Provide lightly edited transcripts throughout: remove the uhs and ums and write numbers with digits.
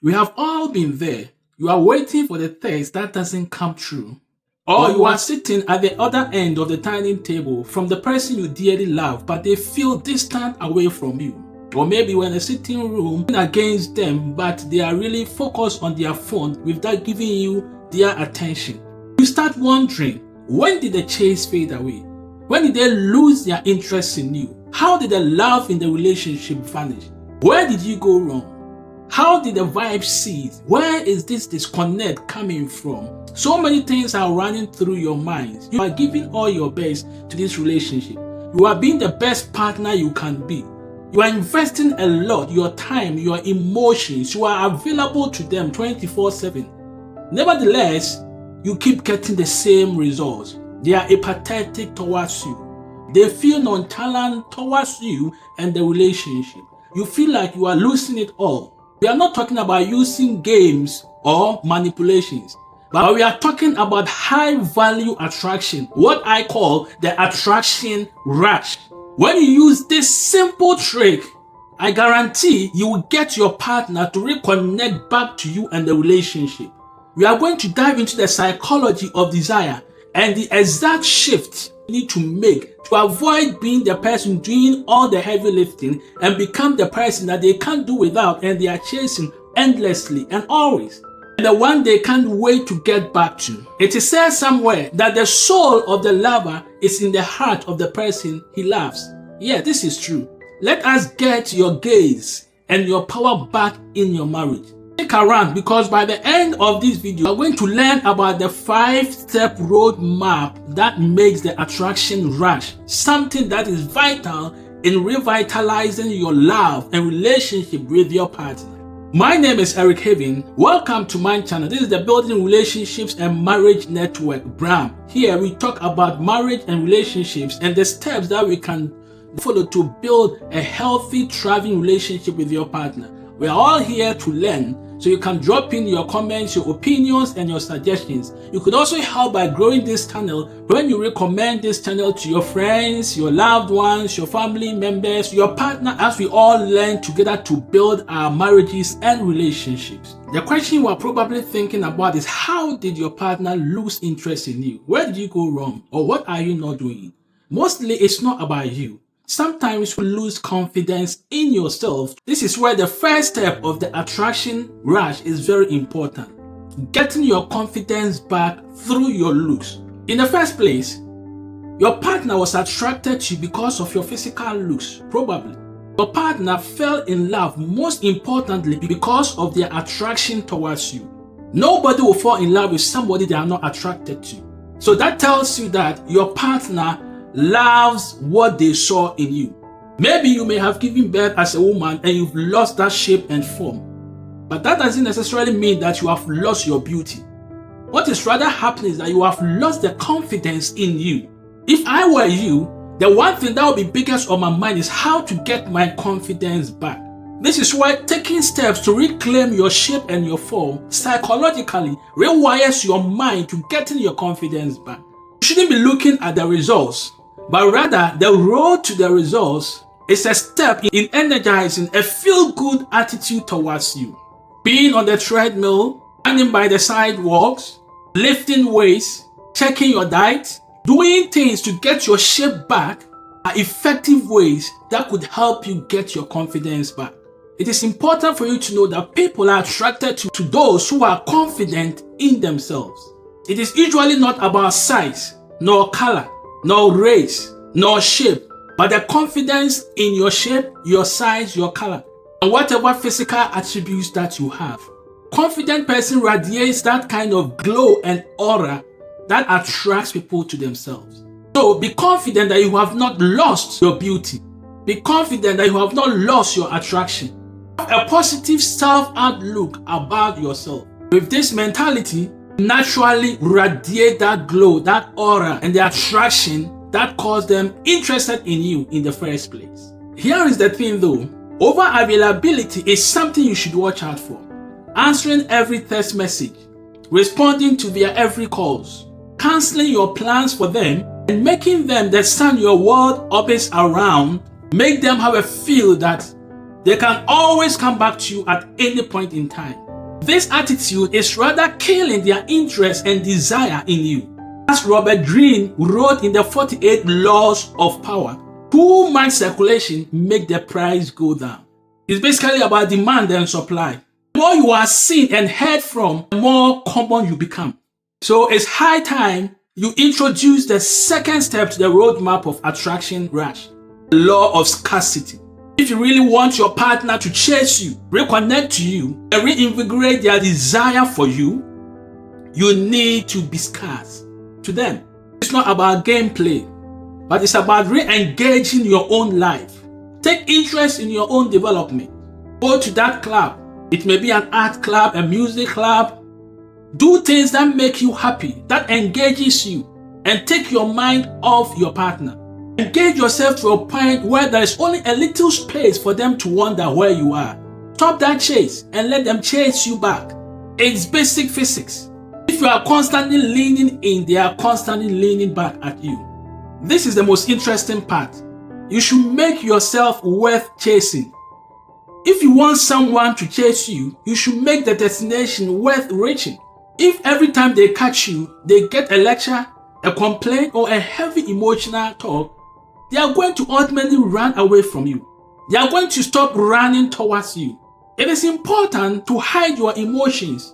We have all been there. You are waiting for the text that doesn't come true. Or you are sitting at the other end of the dining table from the person you dearly love, but they feel distant away from you. Or maybe you're in a sitting room against them, but they are really focused on their phone without giving you their attention. You start wondering, when did the chase fade away? When did they lose their interest in you? How did the love in the relationship vanish? Where did you go wrong? How did the vibe cease? Where is this disconnect coming from? So many things are running through your mind. You are giving all your best to this relationship. You are being the best partner you can be. You are investing a lot, your time, your emotions. You are available to them 24/7. Nevertheless, you keep getting the same results. They are apathetic towards you. They feel nonchalant towards you and the relationship. You feel like you are losing it all. We are not talking about using games or manipulations, but we are talking about high value attraction, what I call the attraction rush. When you use this simple trick, I guarantee you will get your partner to reconnect back to you and the relationship. We are going to dive into the psychology of desire and the exact shift you need to make to avoid being the person doing all the heavy lifting and become the person that they can't do without and they are chasing endlessly and always. And the one they can't wait to get back to. It is said somewhere that the soul of the lover is in the heart of the person he loves. Yeah, this is true. Let us get your gaze and your power back in your marriage. Stick around, because by the end of this video, we're going to learn about the 5-step roadmap that makes the attraction rush, something that is vital in revitalizing your love and relationship with your partner. My name is Eric Haven. Welcome to my channel. This is the Building Relationships and Marriage Network, BRAM. Here we talk about marriage and relationships and the steps that we can follow to build a healthy, thriving relationship with your partner. We are all here to learn, so you can drop in your comments, your opinions, and your suggestions. You could also help by growing this channel when you recommend this channel to your friends, your loved ones, your family members, your partner, as we all learn together to build our marriages and relationships. The question you are probably thinking about is, how did your partner lose interest in you? Where did you go wrong? Or what are you not doing? Mostly it's not about you. Sometimes you lose confidence in yourself. This is where the first step of the attraction rush is very important. Getting your confidence back through your looks. In the first place, your partner was attracted to you because of your physical looks, probably. Your partner fell in love, most importantly, because of their attraction towards you. Nobody will fall in love with somebody they are not attracted to. So that tells you that your partner loves what they saw in you. Maybe you may have given birth as a woman and you've lost that shape and form, but that doesn't necessarily mean that you have lost your beauty. What is rather happening is that you have lost the confidence in you. If I were you, the one thing that would be biggest on my mind is how to get my confidence back. This is why taking steps to reclaim your shape and your form psychologically rewires your mind to getting your confidence back. You shouldn't be looking at the results, but rather the road to the results is a step in energizing a feel-good attitude towards you. Being on the treadmill, running by the sidewalks, lifting weights, checking your diet, doing things to get your shape back are effective ways that could help you get your confidence back. It is important for you to know that people are attracted to those who are confident in themselves. It is usually not about size, nor color, nor race, nor shape, but the confidence in your shape, your size, your color, and whatever physical attributes that you have. Confident person radiates that kind of glow and aura that attracts people to themselves. So be confident that you have not lost your beauty. Be confident that you have not lost your attraction. Have a positive self-outlook about yourself. With this mentality, naturally radiate that glow, that aura, and the attraction that caused them interested in you in the first place. Here is the thing though, over availability is something you should watch out for. Answering every text message, responding to their every calls, canceling your plans for them, and making them the sun your world orbits around, make them have a feel that they can always come back to you at any point in time. This attitude is rather killing their interest and desire in you. As Robert Greene wrote in the 48 Laws of Power, poor mind circulation make the price go down. It's basically about demand and supply. The more you are seen and heard from, the more common you become. So it's high time you introduce the second step to the roadmap of attraction rush, the law of scarcity. If you really want your partner to chase you, reconnect to you, and reinvigorate their desire for you, you need to be scarce to them. It's not about gameplay, but it's about re-engaging your own life. Take interest in your own development. Go to that club. It may be an art club, a music club. Do things that make you happy, that engages you, and take your mind off your partner. Engage yourself to a point where there is only a little space for them to wonder where you are. Stop that chase and let them chase you back. It's basic physics. If you are constantly leaning in, they are constantly leaning back at you. This is the most interesting part. You should make yourself worth chasing. If you want someone to chase you, you should make the destination worth reaching. If every time they catch you, they get a lecture, a complaint, or a heavy emotional talk, they are going to ultimately run away from you. They are going to stop running towards you. It is important to hide your emotions,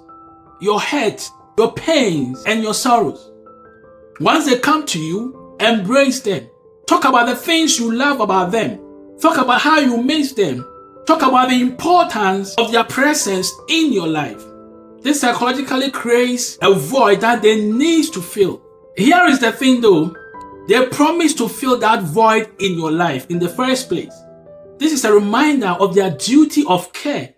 your hurt, your pains, and your sorrows. Once they come to you, embrace them. Talk about the things you love about them. Talk about how you miss them. Talk about the importance of their presence in your life. This psychologically creates a void that they need to fill. Here is the thing though, they promise to fill that void in your life in the first place. This is a reminder of their duty of care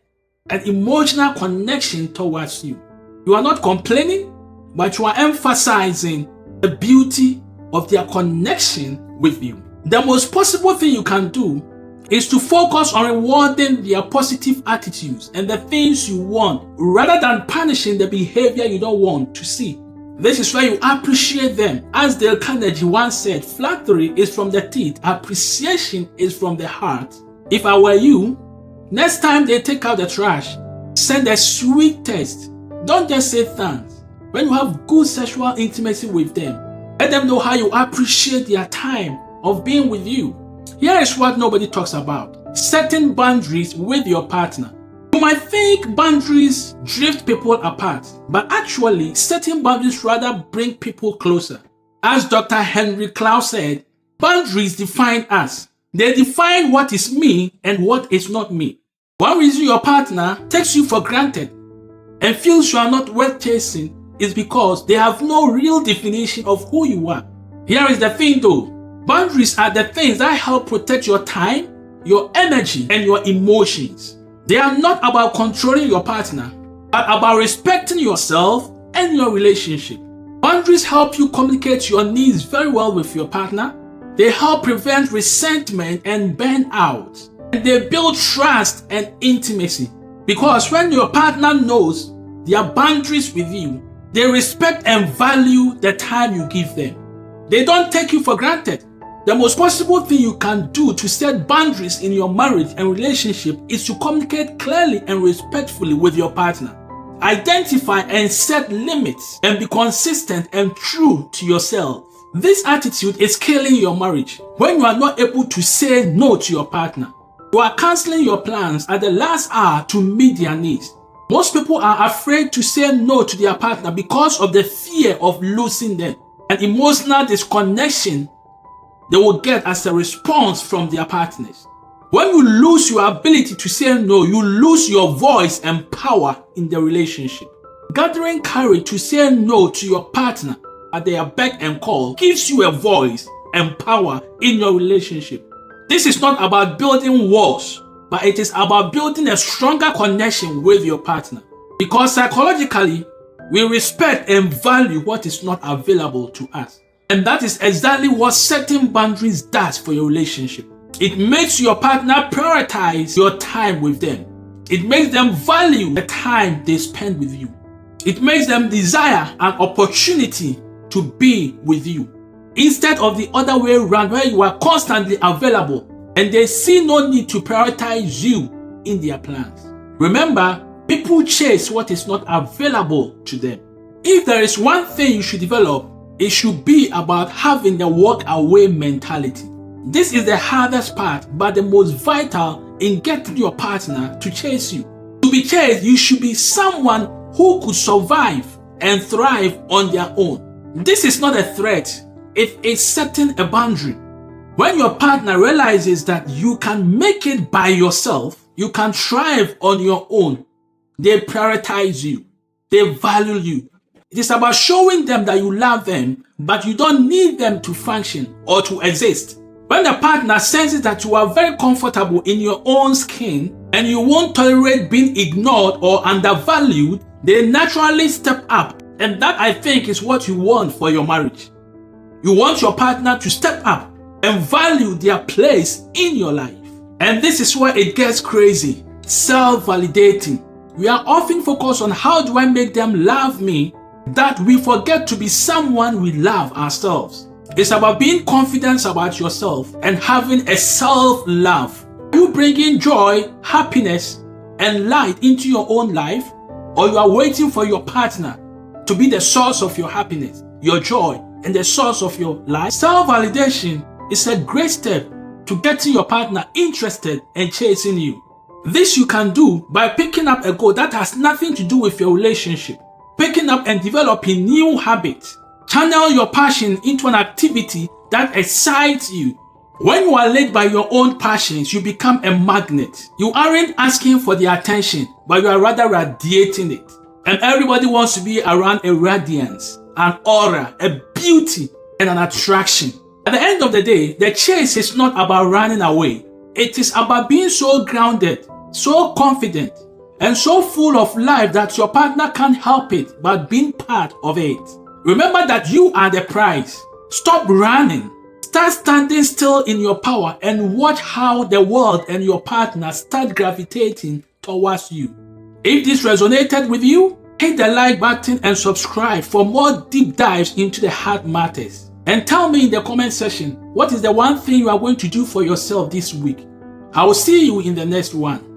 and emotional connection towards you. You are not complaining, but you are emphasizing the beauty of their connection with you. The most possible thing you can do is to focus on rewarding their positive attitudes and the things you want rather than punishing the behavior you don't want to see. This is where you appreciate them. As Dale Carnegie once said, flattery is from the teeth, appreciation is from the heart. If I were you, next time they take out the trash, send a sweet text. Don't just say thanks. When you have good sexual intimacy with them, let them know how you appreciate their time of being with you. Here is what nobody talks about: setting boundaries with your partner. You might think boundaries drift people apart, but actually setting boundaries rather bring people closer. As Dr. Henry Cloud said, boundaries define us. They define what is me and what is not me. One reason your partner takes you for granted and feels you are not worth chasing is because they have no real definition of who you are. Here is the thing though. Boundaries are the things that help protect your time, your energy, and your emotions. They are not about controlling your partner, but about respecting yourself and your relationship. Boundaries help you communicate your needs very well with your partner. They help prevent resentment and burnout. And they build trust and intimacy. Because when your partner knows their boundaries with you, they respect and value the time you give them. They don't take you for granted. The most possible thing you can do to set boundaries in your marriage and relationship is to communicate clearly and respectfully with your partner. Identify and set limits and be consistent and true to yourself. This attitude is killing your marriage. When you are not able to say no to your partner, you are canceling your plans at the last hour to meet their needs. Most people are afraid to say no to their partner because of the fear of losing them and emotional disconnection they will get as a response from their partners. When you lose your ability to say no, you lose your voice and power in the relationship. Gathering courage to say no to your partner at their beck and call gives you a voice and power in your relationship. This is not about building walls, but it is about building a stronger connection with your partner. Because psychologically, we respect and value what is not available to us. And that is exactly what setting boundaries does for your relationship. It makes your partner prioritize your time with them. It makes them value the time they spend with you. It makes them desire an opportunity to be with you, instead of the other way around where you are constantly available and they see no need to prioritize you in their plans. Remember, People chase what is not available to them. If there is one thing you should develop, it should be about having the walk away mentality. This is the hardest part, but the most vital in getting your partner to chase you. To be chased, you should be someone who could survive and thrive on their own. This is not a threat, it is setting a boundary. When your partner realizes that you can make it by yourself, you can thrive on your own, they prioritize you, they value you. It is about showing them that you love them, but you don't need them to function or to exist. When the partner senses that you are very comfortable in your own skin and you won't tolerate being ignored or undervalued, they naturally step up. And that, I think, is what you want for your marriage. You want your partner to step up and value their place in your life. And this is where it gets crazy. Self-validating. We are often focused on how do I make them love me, that we forget to be someone we love ourselves. It's about being confident about yourself and having a self-love. Are you bringing joy, happiness, and light into your own life? Or you are waiting for your partner to be the source of your happiness, your joy, and the source of your life? Self-validation is a great step to getting your partner interested and chasing you. This you can do by picking up a goal that has nothing to do with your relationship. Picking up and developing new habits. Channel your passion into an activity that excites you. When you are led by your own passions, you become a magnet. You aren't asking for the attention, but you are rather radiating it. And everybody wants to be around a radiance, an aura, a beauty, and an attraction. At the end of the day, the chase is not about running away. It is about being so grounded, so confident, and so full of life that your partner can't help it but being part of it. Remember that you are the prize. Stop running. Start standing still in your power and watch how the world and your partner start gravitating towards you. If this resonated with you, hit the like button and subscribe for more deep dives into the hard matters. And tell me in the comment section, what is the one thing you are going to do for yourself this week? I will see you in the next one.